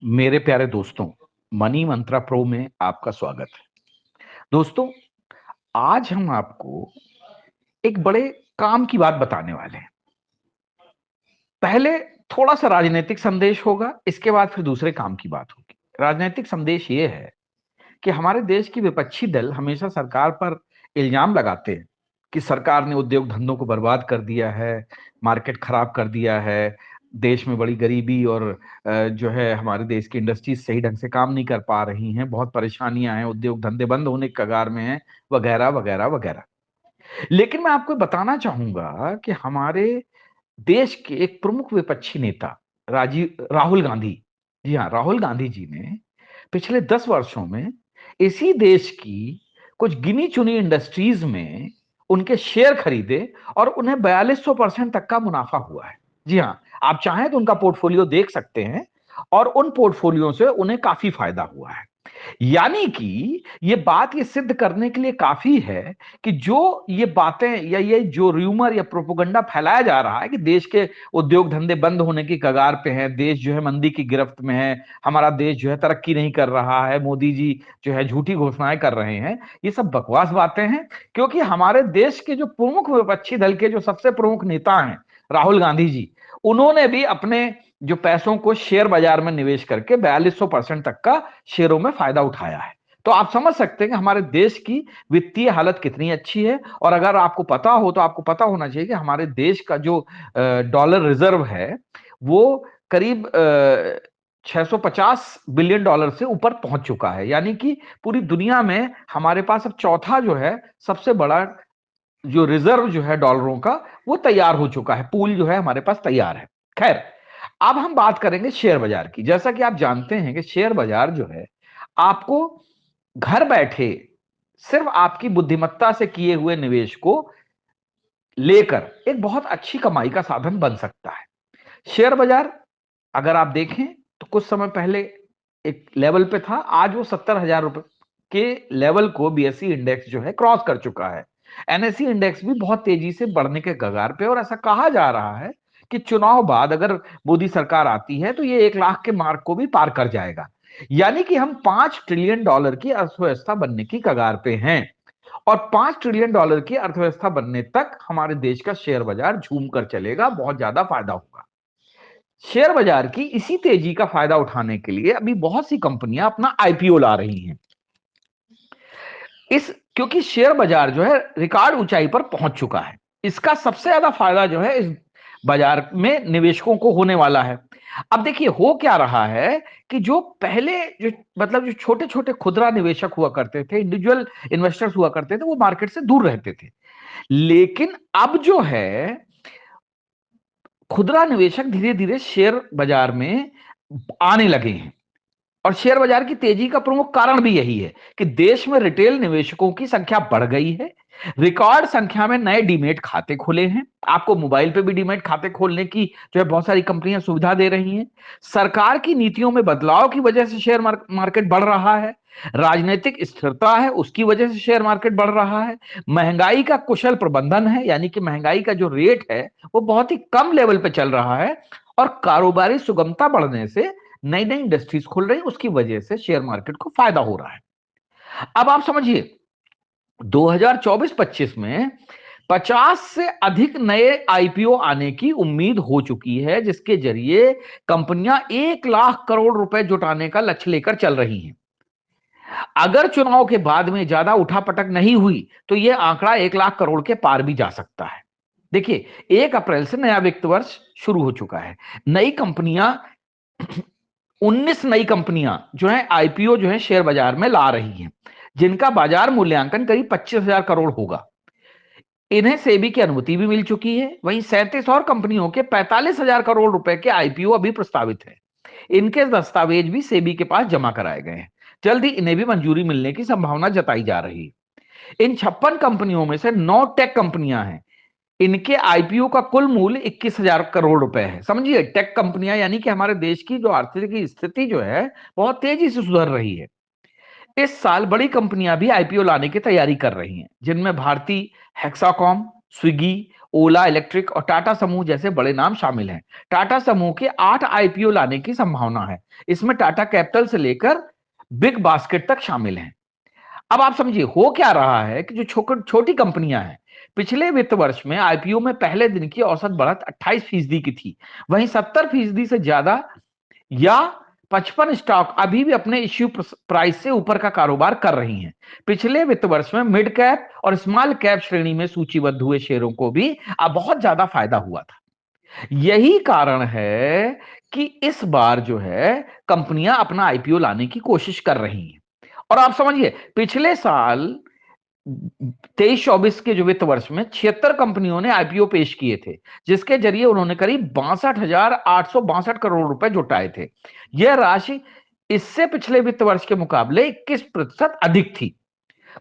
मेरे प्यारे दोस्तों, मनी मंत्रा प्रो में आपका स्वागत है। दोस्तों, आज हम आपको एक बड़े काम की बात बताने वाले हैं। पहले थोड़ा सा राजनीतिक संदेश होगा, इसके बाद फिर दूसरे काम की बात होगी। राजनीतिक संदेश ये है कि हमारे देश की विपक्षी दल हमेशा सरकार पर इल्जाम लगाते हैं कि सरकार ने उद्योग धंधों को बर्बाद कर दिया है, मार्केट खराब कर दिया है, देश में बड़ी गरीबी और जो है हमारे देश की इंडस्ट्रीज सही ढंग से काम नहीं कर पा रही हैं, बहुत परेशानियां हैं, उद्योग धंधे बंद होने के कगार में हैं, वगैरह वगैरह वगैरह। लेकिन मैं आपको बताना चाहूंगा कि हमारे देश के एक प्रमुख विपक्षी नेता राजीव राहुल गांधी, जी हाँ, राहुल गांधी जी ने पिछले 10 वर्षों में इसी देश की कुछ गिनी चुनी इंडस्ट्रीज में उनके शेयर खरीदे और उन्हें 4200% तक का मुनाफा हुआ है। जी हाँ, आप चाहें तो उनका पोर्टफोलियो देख सकते हैं और उन पोर्टफोलियो से उन्हें काफी फायदा हुआ है। यानी कि ये बात ये सिद्ध करने के लिए काफी है कि जो ये बातें या ये जो र्यूमर या प्रोपोगंडा फैलाया जा रहा है कि देश के उद्योग धंधे बंद होने की कगार पे है, देश जो है मंदी की गिरफ्त में है, हमारा देश जो है तरक्की नहीं कर रहा है, मोदी जी जो है झूठी घोषणाएं कर रहे हैं, ये सब बकवास बातें हैं। क्योंकि हमारे देश के जो प्रमुख विपक्षी दल के जो सबसे प्रमुख नेता हैं, राहुल गांधी जी, उन्होंने भी अपने जो पैसों को शेयर बाजार में निवेश करके 4200% तक का शेयरों में फायदा उठाया है। तो आप समझ सकते हैं कि हमारे देश की वित्तीय हालत कितनी अच्छी है। और अगर आपको पता हो तो आपको पता होना चाहिए कि हमारे देश का जो डॉलर रिजर्व है वो करीब 650 बिलियन डॉलर से ऊपर पहुंच चुका है। यानी कि पूरी दुनिया में हमारे पास अब चौथा जो है सबसे बड़ा जो रिजर्व जो है डॉलरों का वो तैयार हो चुका है, पूल जो है हमारे पास तैयार है। खैर, अब हम बात करेंगे शेयर बाजार की। जैसा कि आप जानते हैं कि शेयर बाजार जो है आपको घर बैठे सिर्फ आपकी बुद्धिमत्ता से किए हुए निवेश को लेकर एक बहुत अच्छी कमाई का साधन बन सकता है। शेयर बाजार अगर आप देखें तो कुछ समय पहले एक लेवल पे था, आज वो 70,000 रुपए के लेवल को बीएसई इंडेक्स जो है क्रॉस कर चुका है। एनएसई इंडेक्स भी बहुत तेजी से बढ़ने के कगार पे, और ऐसा कहा जा रहा है कि चुनाव बाद अगर मोदी सरकार आती है तो ये 1 लाख के मार्क को भी पार कर जाएगा। यानी कि हम $5 ट्रिलियन की अर्थव्यवस्था बनने की कगार पे हैं। और $5 ट्रिलियन की अर्थव्यवस्था बनने तक हमारे देश का शेयर बाजार झूम कर चलेगा, बहुत ज्यादा फायदा होगा। शेयर बाजार की इसी तेजी का फायदा उठाने के लिए अभी बहुत सी कंपनियां अपना आईपीओ ला रही हैं। इस क्योंकि शेयर बाजार जो है रिकॉर्ड ऊंचाई पर पहुंच चुका है, इसका सबसे ज्यादा फायदा जो है इस बाजार में निवेशकों को होने वाला है। अब देखिए हो क्या रहा है कि जो पहले जो मतलब जो छोटे छोटे खुदरा निवेशक हुआ करते थे, इंडिविजुअल इन्वेस्टर्स हुआ करते थे, वो मार्केट से दूर रहते थे। लेकिन अब जो है खुदरा निवेशक धीरे धीरे शेयर बाजार में आने लगे हैं। और शेयर बाजार की तेजी का प्रमुख कारण भी यही है कि देश में रिटेल निवेशकों की संख्या बढ़ गई है। रिकॉर्ड संख्या में नए डीमेट खाते खुले हैं। आपको मोबाइल पे भी डीमेट खाते खोलने की जो है बहुत सारी कंपनियां सुविधा दे रही हैं। सरकार की नीतियों में बदलाव की वजह से शेयर मार्केट बढ़ रहा है। राजनीतिक स्थिरता है, उसकी वजह से शेयर मार्केट बढ़ रहा है। महंगाई का कुशल प्रबंधन है, यानी कि महंगाई का जो रेट है वो बहुत ही कम लेवल पे चल रहा है। और कारोबारी सुगमता बढ़ने से नई नई इंडस्ट्रीज खुल रही, उसकी वजह से शेयर मार्केट को फायदा हो रहा है। अब आप समझिए 2024-25 में 50 से अधिक नए आईपीओ आने की उम्मीद हो चुकी है, जिसके जरिए कंपनियां 1 लाख करोड़ रुपए जुटाने का लक्ष्य लेकर चल रही हैं। अगर चुनाव के बाद में ज्यादा उठापटक नहीं हुई तो यह आंकड़ा 1 लाख करोड़ के पार भी जा सकता है। देखिए, 1 अप्रैल से नया वित्त वर्ष शुरू हो चुका है। नई कंपनियां 19 नई कंपनियां जो है आईपीओ जो है शेयर बाजार में ला रही हैं, जिनका बाजार मूल्यांकन करीब 25,000 करोड़ होगा। इन्हें सेबी की अनुमति भी मिल चुकी है। वहीं 37 और कंपनियों के 45,000 करोड़ रुपए के आईपीओ अभी प्रस्तावित है। इनके दस्तावेज भी सेबी के पास जमा कराए गए हैं। जल्दी इन्हें भी मंजूरी मिलने की संभावना जताई जा रही है। इन 56 कंपनियों में से 9 टेक कंपनियां हैं। इनके आईपीओ का कुल मूल्य 21,000 करोड़ रुपए है। समझिए, टेक कंपनियां यानी कि हमारे देश की जो आर्थिक स्थिति जो है बहुत तेजी से सुधर रही है। इस साल बड़ी कंपनियां भी आईपीओ लाने की तैयारी कर रही हैं, जिनमें भारती हेक्साकॉम, स्विगी ओला इलेक्ट्रिक और टाटा समूह जैसे बड़े नाम शामिल हैं। टाटा समूह के 8 आईपीओ लाने की संभावना है। इसमें टाटा कैपिटल से लेकर बिग बास्केट तक शामिल हैं। अब आप समझिए हो क्या रहा है कि जो छोटी कंपनियां हैं, पिछले वित्त वर्ष में आईपीओ में पहले दिन की औसत बढ़त 28% की थी। वहीं 70% से ज्यादा या 55 स्टॉक अभी भी अपने इश्यू प्राइस से ऊपर का कारोबार कर रही हैं। पिछले वित्त वर्ष में मिड कैप और स्मॉल कैप श्रेणी में सूचीबद्ध हुए शेयरों को भी अब बहुत ज्यादा फायदा हुआ था। यही कारण है कि इस बार जो है कंपनियां अपना आईपीओ लाने की कोशिश कर रही हैं। और आप समझिए पिछले साल 23-24 के जो वित्त वर्ष में 76 कंपनियों ने आईपीओ पेश किए थे, जिसके जरिए उन्होंने करीब 62,862 करोड़ रुपए जुटाए थे। यह राशि इससे पिछले वित्त वर्ष के मुकाबले 21% अधिक थी।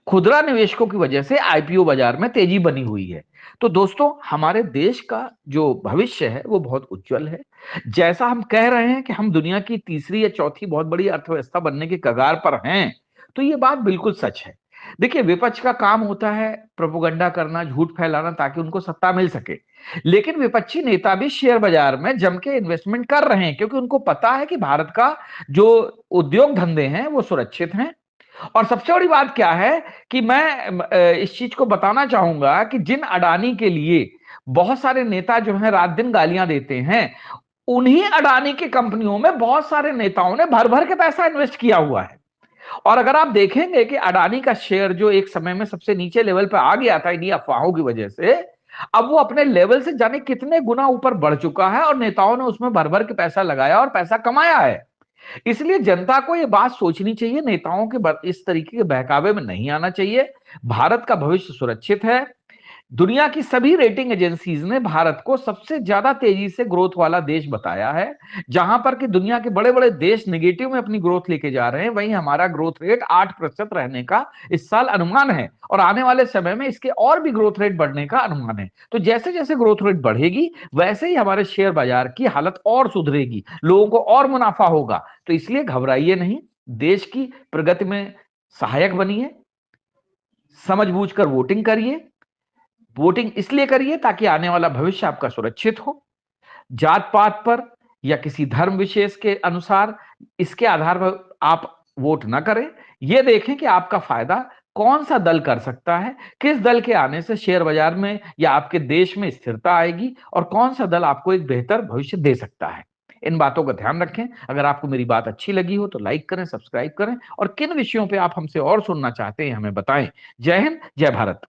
खुदरा निवेशकों की वजह से आईपीओ बाजार में तेजी बनी हुई है। तो दोस्तों हमारे देश का जो भविष्य है वो बहुत उज्जवल है। जैसा हम कह रहे हैं कि हम दुनिया की तीसरी या चौथी बहुत बड़ी अर्थव्यवस्था बनने के कगार पर हैं, तो ये बात बिल्कुल सच है। देखिए विपक्ष का काम होता है प्रोपेगेंडा करना, झूठ फैलाना ताकि उनको सत्ता मिल सके। लेकिन विपक्षी नेता भी शेयर बाजार में जम के इन्वेस्टमेंट कर रहे हैं, क्योंकि उनको पता है कि भारत का जो उद्योग धंधे हैं वो सुरक्षित हैं। और सबसे बड़ी बात क्या है कि मैं इस चीज को बताना चाहूंगा कि जिन अडानी के लिए बहुत सारे नेता जो हैं रात दिन गालियां देते हैं, उन्हीं अडानी की कंपनियों में बहुत सारे नेताओं ने भर भर के पैसा इन्वेस्ट किया हुआ है। और अगर आप देखेंगे कि अडानी का शेयर जो एक समय में सबसे नीचे लेवल पर आ गया था इन्हीं अफवाहों की वजह से, अब वो अपने लेवल से जाने कितने गुना ऊपर बढ़ चुका है और नेताओं ने उसमें भर भर के पैसा लगाया और पैसा कमाया है। इसलिए जनता को यह बात सोचनी चाहिए, नेताओं के इस तरीके के बहकावे में नहीं आना चाहिए। भारत का भविष्य सुरक्षित है। दुनिया की सभी रेटिंग एजेंसीज ने भारत को सबसे ज्यादा तेजी से ग्रोथ वाला देश बताया है। जहां पर कि दुनिया के बड़े बड़े देश नेगेटिव में अपनी ग्रोथ लेके जा रहे हैं, वहीं हमारा ग्रोथ रेट 8% रहने का इस साल अनुमान है और आने वाले समय में इसके और भी ग्रोथ रेट बढ़ने का अनुमान है। तो जैसे जैसे ग्रोथ रेट बढ़ेगी वैसे ही हमारे शेयर बाजार की हालत और सुधरेगी, लोगों को और मुनाफा होगा। तो इसलिए घबराइए नहीं, देश की प्रगति में सहायक बनिए, समझ बूझकर वोटिंग करिए। वोटिंग इसलिए करिए ताकि आने वाला भविष्य आपका सुरक्षित हो। जात पात पर या किसी धर्म विशेष के अनुसार इसके आधार पर आप वोट ना करें। यह देखें कि आपका फायदा कौन सा दल कर सकता है, किस दल के आने से शेयर बाजार में या आपके देश में स्थिरता आएगी और कौन सा दल आपको एक बेहतर भविष्य दे सकता है। इन बातों का ध्यान रखें। अगर आपको मेरी बात अच्छी लगी हो तो लाइक करें, सब्सक्राइब करें और किन विषयों पे आप हमसे और सुनना चाहते हैं हमें बताएं। जय हिंद, जय भारत।